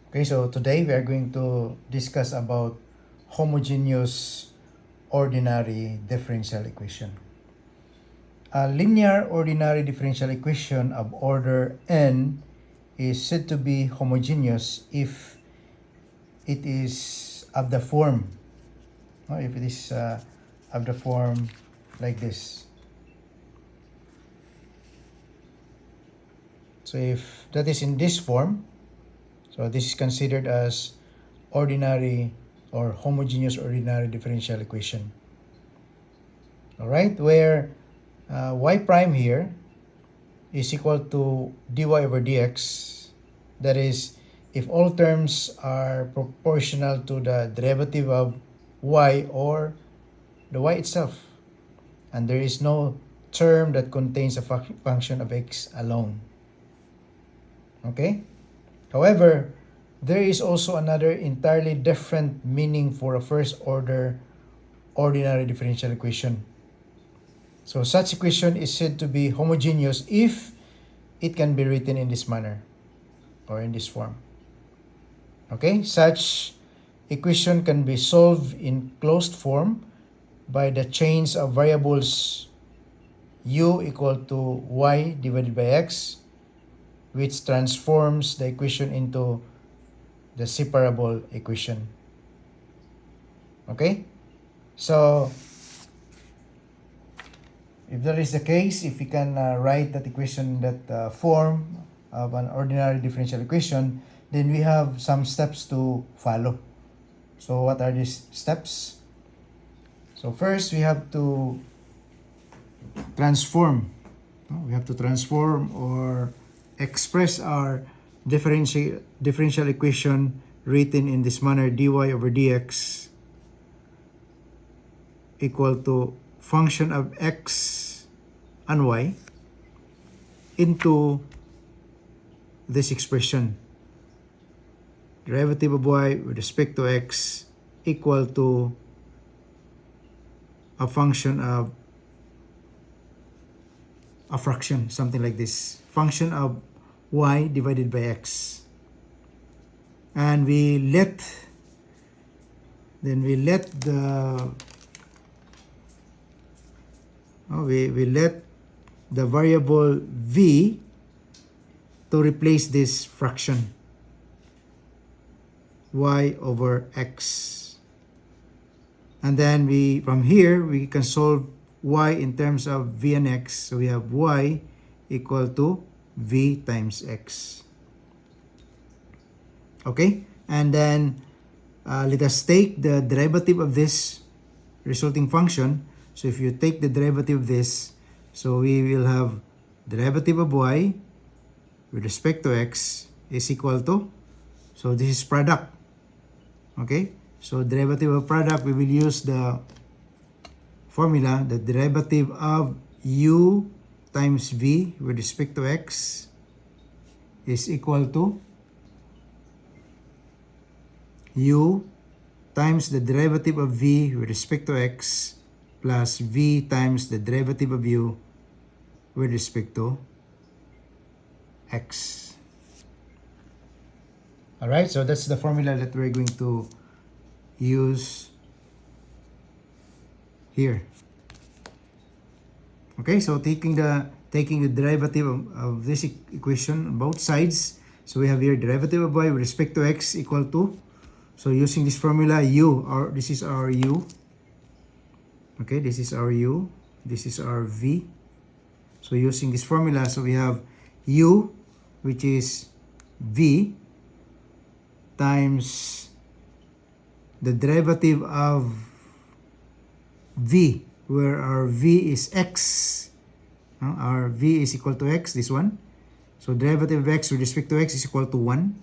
Okay, so today we are going to discuss about homogeneous ordinary differential equation. A linear ordinary differential equation of order n is said to be homogeneous if it is of the form, if it is of the form like this. So if that is in this form, so this is considered as ordinary or homogeneous ordinary differential equation. All right, where y prime here is equal to dy over dx. That is, if all terms are proportional to the derivative of y or the y itself, and there is no term that contains a function of x alone. Okay? However, there is also another entirely different meaning for a first order ordinary differential equation. So such equation is said to be homogeneous if it can be written in this manner or in this form. Okay, such equation can be solved in closed form by the chains of variables u equal to y divided by x, which transforms the equation into the separable equation. Okay, so if that is the case, if we can write that equation in that form of an ordinary differential equation, then we have some steps to follow. So what are these steps? So first, we have to transform. We have to transform or express our differential equation written in this manner, dy over dx equal to function of x and y into this expression, derivative of y with respect to x equal to a function of a fraction, something like this, function of y divided by x. And we let the we let the variable v to replace this fraction y over x. And then from here we can solve y in terms of v and x. So we have y equal to v times x. Okay, and then let us take the derivative of this resulting function. So if you take the derivative of this, so we will have derivative of y with respect to x is equal to, so this is product. Okay, so derivative of product, we will use the formula, the derivative of u times v with respect to x is equal to u times the derivative of v with respect to x plus v times the derivative of u with respect to x. All right, so that's the formula that we're going to use here. Okay, so taking the derivative of this equation on both sides, so we have here derivative of y with respect to x equal to, so using this formula, this is our u. Okay, this is our u, this is our v. So using this formula, so we have u, which is v, times the derivative of v, where our v is x. Our v is equal to x, this one. So derivative of x with respect to x is equal to 1.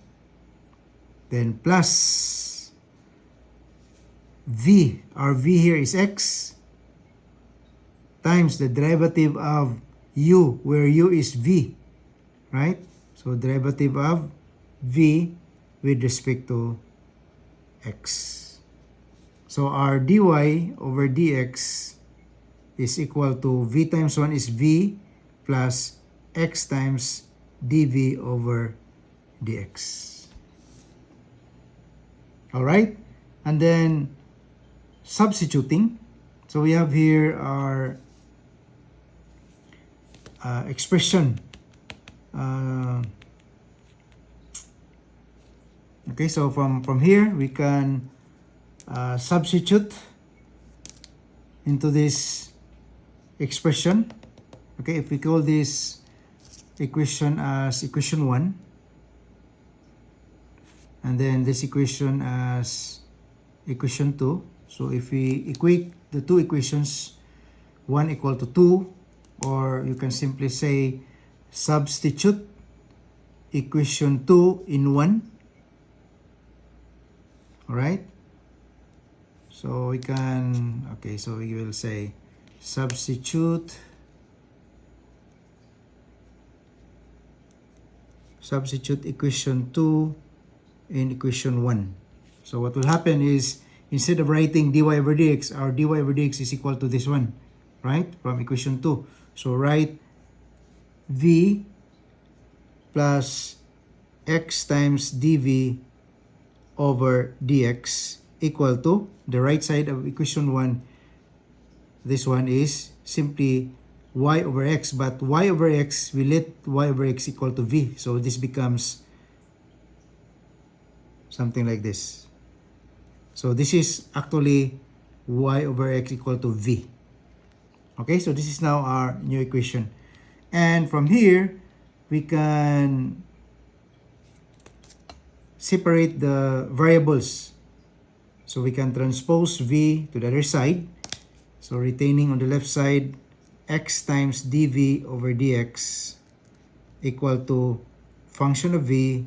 Then plus v, our v here is x, times the derivative of u, where u is v, right? So derivative of v with respect to x. So our dy over dx is equal to v times 1 is v plus x times dv over dx. All right, and then substituting. So we have here our expression. Okay, so from here we can substitute into this expression. Okay, if we call this equation as equation 1, and then this equation as equation 2. So if we equate the two equations, 1 equal to 2, or you can simply say substitute equation 2 in 1. All right, so we can, okay, so we will say substitute equation 2 in equation 1. So what will happen is, instead of writing dy over dx, our dy over dx is equal to this one, right, from equation 2. So write v plus x times dv over dx equal to the right side of equation 1. This one is simply y over x, but y over x, we let y over x equal to v. So this becomes something like this. So this is actually y over x equal to v. Okay, so this is now our new equation. And from here, we can separate the variables. So we can transpose v to the other side. So retaining on the left side x times dv over dx equal to function of v,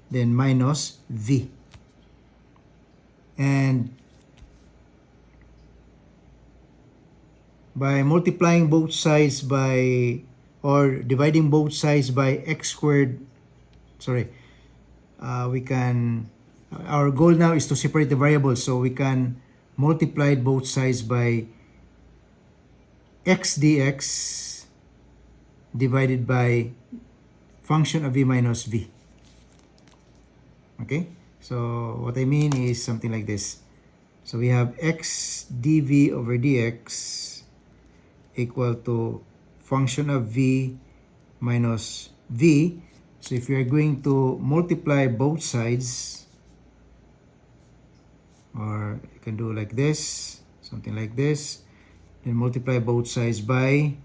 then minus v. And by multiplying both sides by, or dividing both sides by x squared, we can, our goal now is to separate the variables, so we can multiply both sides by x dx divided by function of v minus v. Okay, so what I mean is something like this. So we have x dv over dx equal to function of v minus v. So if you are going to multiply both sides, or you can do like this, something like this, then multiply both sides by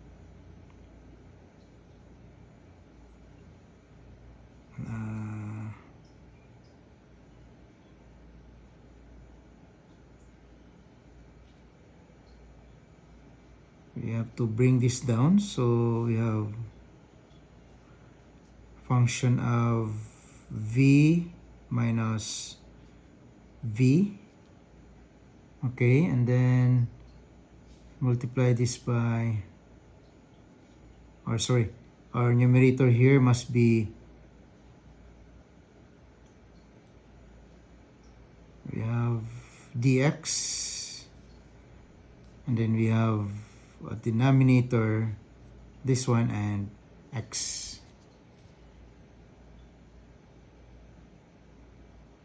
we have to bring this down. So we have function of v minus v. Okay, and then multiply this by, or sorry, our numerator here must be, we have dx, and then we have a denominator, this one, and x.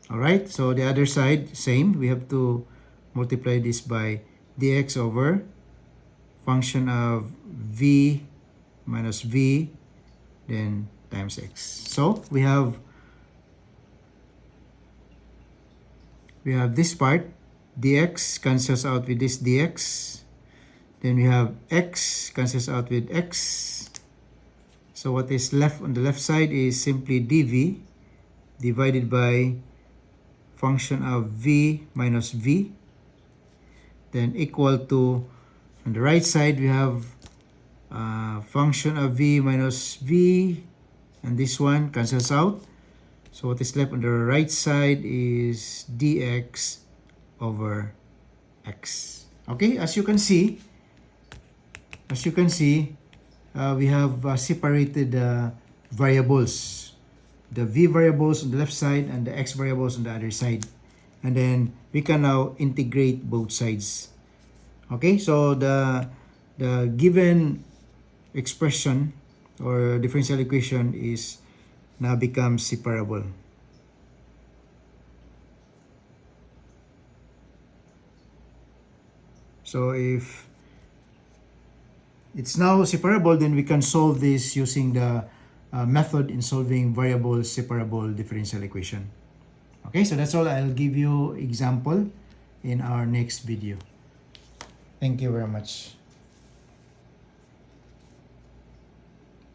All right, so the other side, same. We have to multiply this by dx over function of v minus v, then times x. So we have this part, dx cancels out with this dx. Then we have x cancels out with x. So what is left on the left side is simply dv divided by function of v minus v, then equal to, on the right side we have function of v minus v, and this one cancels out. So what is left on the right side is dx over x. Okay, as you can see, we have separated variables. The v variables on the left side and the x variables on the other side. And then we can now integrate both sides. Okay, so the given expression or differential equation is now becomes separable. So if it's now separable, then we can solve this using the method in solving variable separable differential equation. Okay, so that's all. I'll give you example in our next video. Thank you very much.